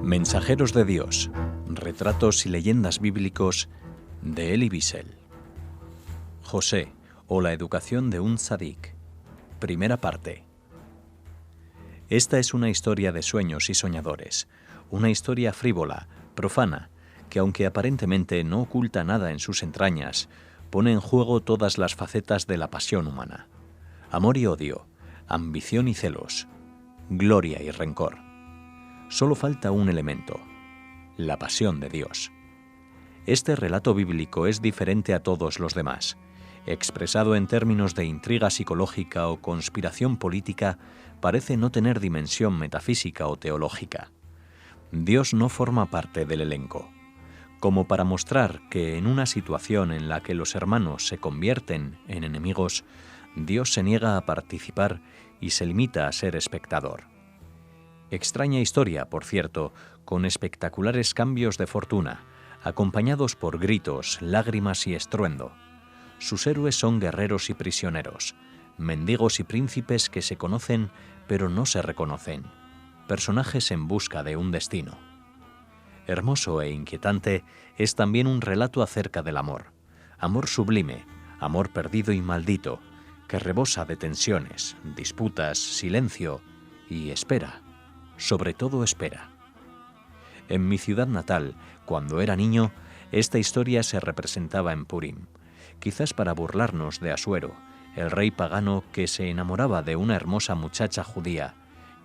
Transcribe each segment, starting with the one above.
Mensajeros de Dios, retratos y leyendas bíblicos de Elie Wiesel. José, o la educación de un tzadik. Primera parte. Esta es una historia de sueños y soñadores, una historia frívola, profana, que aunque aparentemente no oculta nada en sus entrañas, pone en juego todas las facetas de la pasión humana. Amor y odio, ambición y celos, gloria y rencor. Solo falta un elemento: la pasión de Dios. Este relato bíblico es diferente a todos los demás. Expresado en términos de intriga psicológica o conspiración política, parece no tener dimensión metafísica o teológica. Dios no forma parte del elenco. Como para mostrar que en una situación en la que los hermanos se convierten en enemigos, Dios se niega a participar y se limita a ser espectador. Extraña historia, por cierto, con espectaculares cambios de fortuna, acompañados por gritos, lágrimas y estruendo. Sus héroes son guerreros y prisioneros, mendigos y príncipes que se conocen pero no se reconocen, personajes en busca de un destino. Hermoso e inquietante es también un relato acerca del amor. Amor sublime, amor perdido y maldito, que rebosa de tensiones, disputas, silencio y espera. Sobre todo espera. En mi ciudad natal, cuando era niño, esta historia se representaba en Purim, quizás para burlarnos de Asuero, el rey pagano que se enamoraba de una hermosa muchacha judía.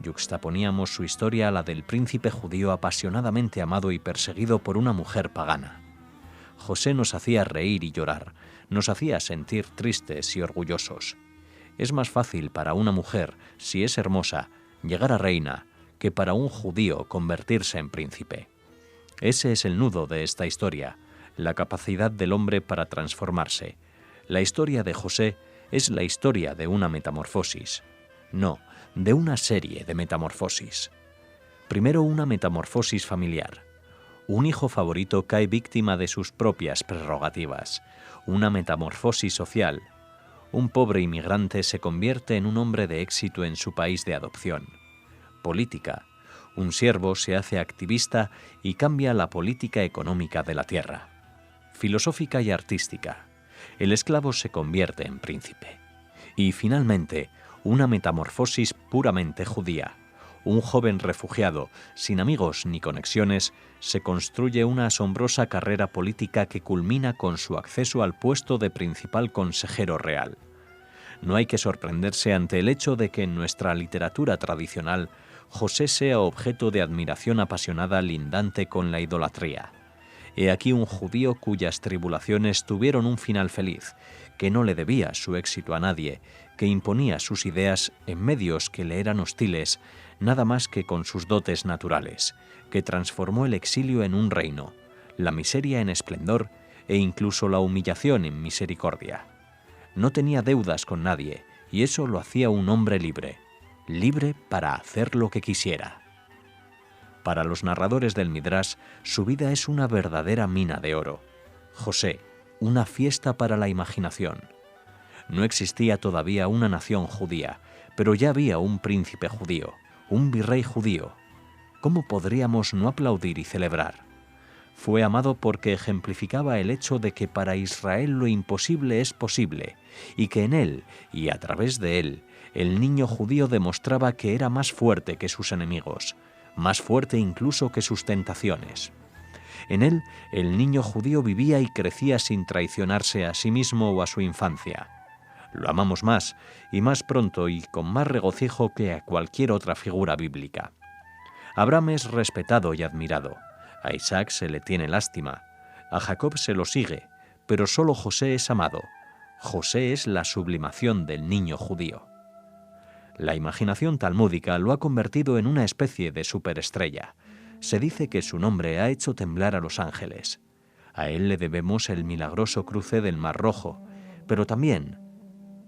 Yuxtaponíamos su historia a la del príncipe judío apasionadamente amado y perseguido por una mujer pagana. José nos hacía reír y llorar, nos hacía sentir tristes y orgullosos. Es más fácil para una mujer, si es hermosa, llegar a reina, que para un judío convertirse en príncipe. Ese es el nudo de esta historia, la capacidad del hombre para transformarse. La historia de José es la historia de una metamorfosis. No, de una serie de metamorfosis. Primero, una metamorfosis familiar. Un hijo favorito cae víctima de sus propias prerrogativas. Una metamorfosis social. Un pobre inmigrante se convierte en un hombre de éxito en su país de adopción. Política. Un siervo se hace activista y cambia la política económica de la tierra. Filosófica y artística. El esclavo se convierte en príncipe. Y finalmente, una metamorfosis puramente judía. Un joven refugiado, sin amigos ni conexiones, se construye una asombrosa carrera política que culmina con su acceso al puesto de principal consejero real. No hay que sorprenderse ante el hecho de que en nuestra literatura tradicional José sea objeto de admiración apasionada lindante con la idolatría. He aquí un judío cuyas tribulaciones tuvieron un final feliz, que no le debía su éxito a nadie, que imponía sus ideas en medios que le eran hostiles, nada más que con sus dotes naturales, que transformó el exilio en un reino, la miseria en esplendor e incluso la humillación en misericordia. No tenía deudas con nadie, y eso lo hacía un hombre libre, libre para hacer lo que quisiera. Para los narradores del Midrash, su vida es una verdadera mina de oro. José, una fiesta para la imaginación. No existía todavía una nación judía, pero ya había un príncipe judío, un virrey judío. ¿Cómo podríamos no aplaudir y celebrar? Fue amado porque ejemplificaba el hecho de que para Israel lo imposible es posible, y que en él, y a través de él, el niño judío demostraba que era más fuerte que sus enemigos, más fuerte incluso que sus tentaciones. En él, el niño judío vivía y crecía sin traicionarse a sí mismo o a su infancia. Lo amamos más, y más pronto y con más regocijo que a cualquier otra figura bíblica. Abraham es respetado y admirado. A Isaac se le tiene lástima, a Jacob se lo sigue, pero solo José es amado. José es la sublimación del niño judío. La imaginación talmúdica lo ha convertido en una especie de superestrella. Se dice que su nombre ha hecho temblar a los ángeles. A él le debemos el milagroso cruce del Mar Rojo, pero también,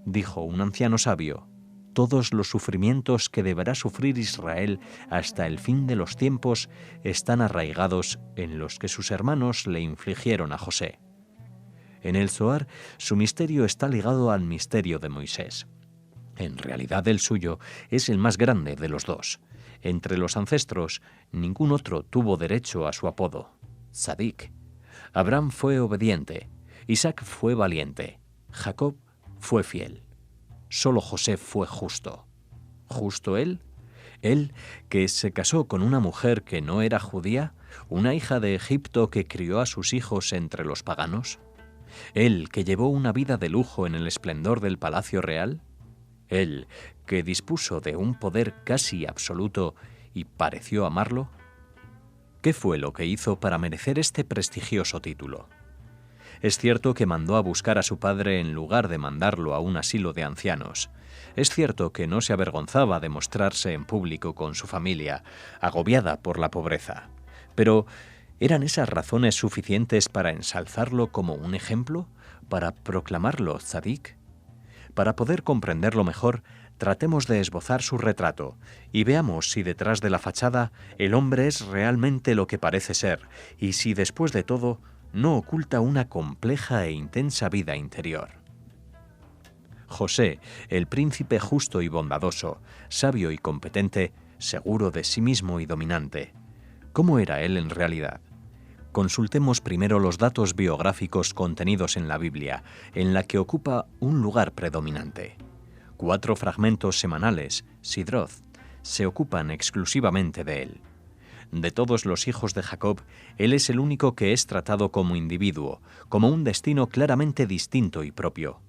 dijo un anciano sabio, todos los sufrimientos que deberá sufrir Israel hasta el fin de los tiempos están arraigados en los que sus hermanos le infligieron a José. En el Zohar, su misterio está ligado al misterio de Moisés. En realidad el suyo es el más grande de los dos. Entre los ancestros, ningún otro tuvo derecho a su apodo, Tzadik. Abraham fue obediente, Isaac fue valiente, Jacob fue fiel. Solo José fue justo. ¿Justo él? Él, que se casó con una mujer que no era judía, una hija de Egipto que crió a sus hijos entre los paganos. Él, que llevó una vida de lujo en el esplendor del palacio real. Él, que dispuso de un poder casi absoluto y pareció amarlo. ¿Qué fue lo que hizo para merecer este prestigioso título? Es cierto que mandó a buscar a su padre en lugar de mandarlo a un asilo de ancianos. Es cierto que no se avergonzaba de mostrarse en público con su familia, agobiada por la pobreza. Pero, ¿eran esas razones suficientes para ensalzarlo como un ejemplo? ¿Para proclamarlo tzadik? Para poder comprenderlo mejor, tratemos de esbozar su retrato y veamos si detrás de la fachada el hombre es realmente lo que parece ser y si después de todo no oculta una compleja e intensa vida interior. José, el príncipe justo y bondadoso, sabio y competente, seguro de sí mismo y dominante. ¿Cómo era él en realidad? Consultemos primero los datos biográficos contenidos en la Biblia, en la que ocupa un lugar predominante. 4 fragmentos semanales, Sidroth, se ocupan exclusivamente de él. De todos los hijos de Jacob, él es el único que es tratado como individuo, como un destino claramente distinto y propio.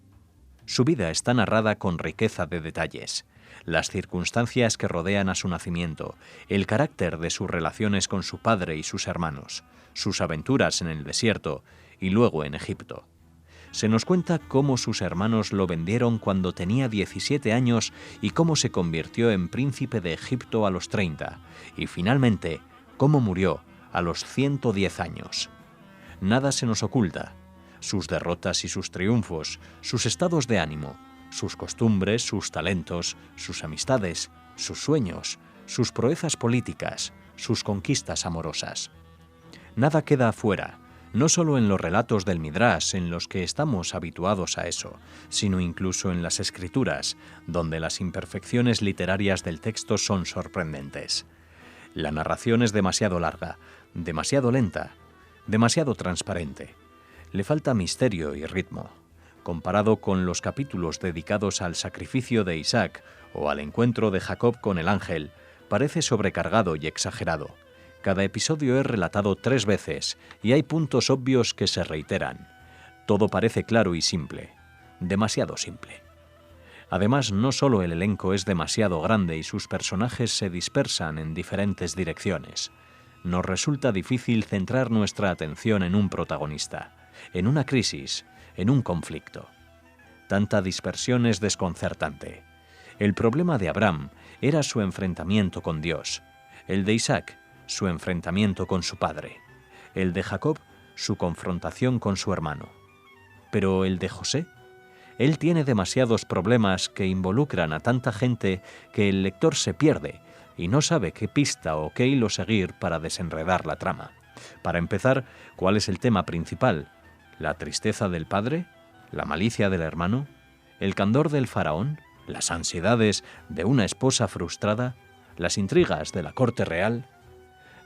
Su vida está narrada con riqueza de detalles. Las circunstancias que rodean a su nacimiento, el carácter de sus relaciones con su padre y sus hermanos, sus aventuras en el desierto y luego en Egipto. Se nos cuenta cómo sus hermanos lo vendieron cuando tenía 17 años y cómo se convirtió en príncipe de Egipto a los 30, y finalmente cómo murió a los 110 años. Nada se nos oculta. Sus derrotas y sus triunfos, sus estados de ánimo, sus costumbres, sus talentos, sus amistades, sus sueños, sus proezas políticas, sus conquistas amorosas. Nada queda afuera, no solo en los relatos del Midrash en los que estamos habituados a eso, sino incluso en las escrituras, donde las imperfecciones literarias del texto son sorprendentes. La narración es demasiado larga, demasiado lenta, demasiado transparente. Le falta misterio y ritmo. Comparado con los capítulos dedicados al sacrificio de Isaac o al encuentro de Jacob con el ángel, parece sobrecargado y exagerado. Cada episodio es relatado 3 veces y hay puntos obvios que se reiteran. Todo parece claro y simple, demasiado simple. Además, no solo el elenco es demasiado grande y sus personajes se dispersan en diferentes direcciones. Nos resulta difícil centrar nuestra atención en un protagonista, en una crisis, en un conflicto. Tanta dispersión es desconcertante. El problema de Abraham era su enfrentamiento con Dios, el de Isaac, su enfrentamiento con su padre, el de Jacob, su confrontación con su hermano. Pero el de José, él tiene demasiados problemas que involucran a tanta gente que el lector se pierde y no sabe qué pista o qué hilo seguir para desenredar la trama. Para empezar, ¿cuál es el tema principal? ¿La tristeza del padre? ¿La malicia del hermano? ¿El candor del faraón? ¿Las ansiedades de una esposa frustrada? ¿Las intrigas de la corte real?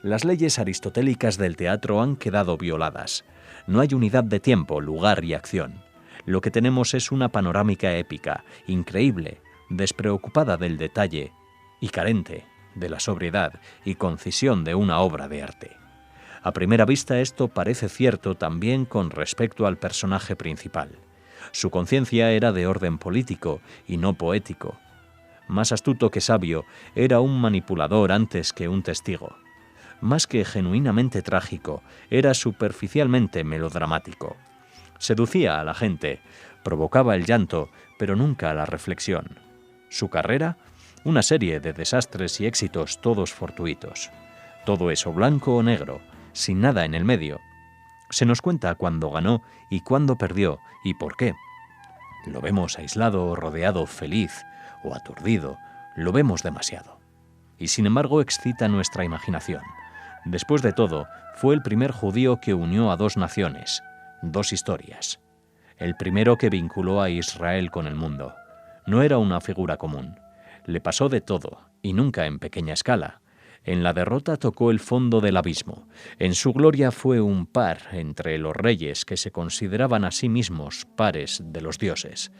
Las leyes aristotélicas del teatro han quedado violadas. No hay unidad de tiempo, lugar y acción. Lo que tenemos es una panorámica épica, increíble, despreocupada del detalle y carente de la sobriedad y concisión de una obra de arte. A primera vista esto parece cierto también con respecto al personaje principal. Su conciencia era de orden político y no poético. Más astuto que sabio, era un manipulador antes que un testigo. Más que genuinamente trágico, era superficialmente melodramático. Seducía a la gente, provocaba el llanto, pero nunca la reflexión. Su carrera, una serie de desastres y éxitos todos fortuitos. Todo eso blanco o negro, sin nada en el medio. Se nos cuenta cuándo ganó y cuándo perdió y por qué. Lo vemos aislado o rodeado, feliz o aturdido. Lo vemos demasiado. Y sin embargo excita nuestra imaginación. Después de todo, fue el primer judío que unió a 2 naciones, 2 historias. El primero que vinculó a Israel con el mundo. No era una figura común. Le pasó de todo, y nunca en pequeña escala. En la derrota tocó el fondo del abismo. En su gloria fue un par entre los reyes que se consideraban a sí mismos pares de los dioses.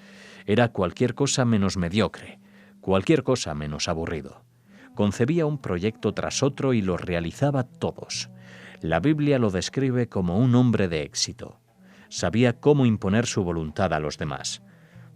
Era cualquier cosa menos mediocre, cualquier cosa menos aburrido. Concebía un proyecto tras otro y los realizaba todos. La Biblia lo describe como un hombre de éxito. Sabía cómo imponer su voluntad a los demás.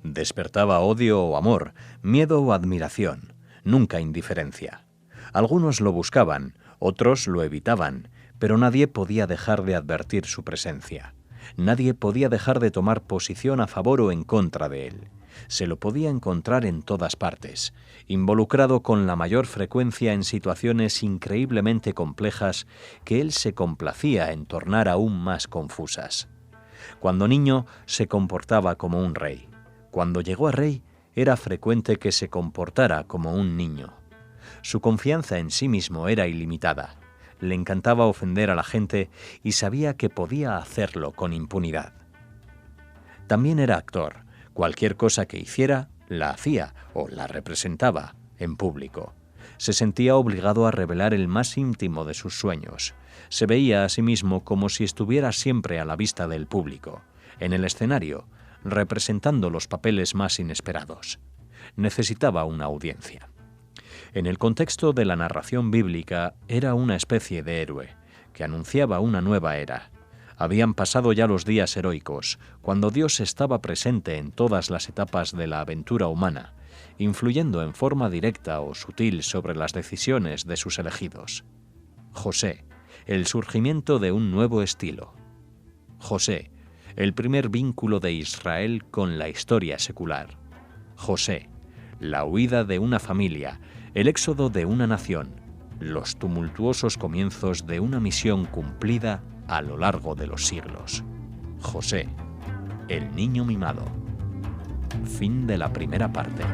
Despertaba odio o amor, miedo o admiración, nunca indiferencia. Algunos lo buscaban, otros lo evitaban, pero nadie podía dejar de advertir su presencia. Nadie podía dejar de tomar posición a favor o en contra de él. Se lo podía encontrar en todas partes, involucrado con la mayor frecuencia en situaciones increíblemente complejas que él se complacía en tornar aún más confusas. Cuando niño se comportaba como un rey. Cuando llegó a rey, era frecuente que se comportara como un niño. Su confianza en sí mismo era ilimitada. Le encantaba ofender a la gente y sabía que podía hacerlo con impunidad. También era actor. Cualquier cosa que hiciera, la hacía o la representaba en público. Se sentía obligado a revelar el más íntimo de sus sueños. Se veía a sí mismo como si estuviera siempre a la vista del público, en el escenario, representando los papeles más inesperados. Necesitaba una audiencia. En el contexto de la narración bíblica, era una especie de héroe, que anunciaba una nueva era. Habían pasado ya los días heroicos, cuando Dios estaba presente en todas las etapas de la aventura humana, influyendo en forma directa o sutil sobre las decisiones de sus elegidos. José, el surgimiento de un nuevo estilo. José, el primer vínculo de Israel con la historia secular. José, la huida de una familia, el éxodo de una nación, los tumultuosos comienzos de una misión cumplida a lo largo de los siglos. José, el niño mimado. Fin de la primera parte.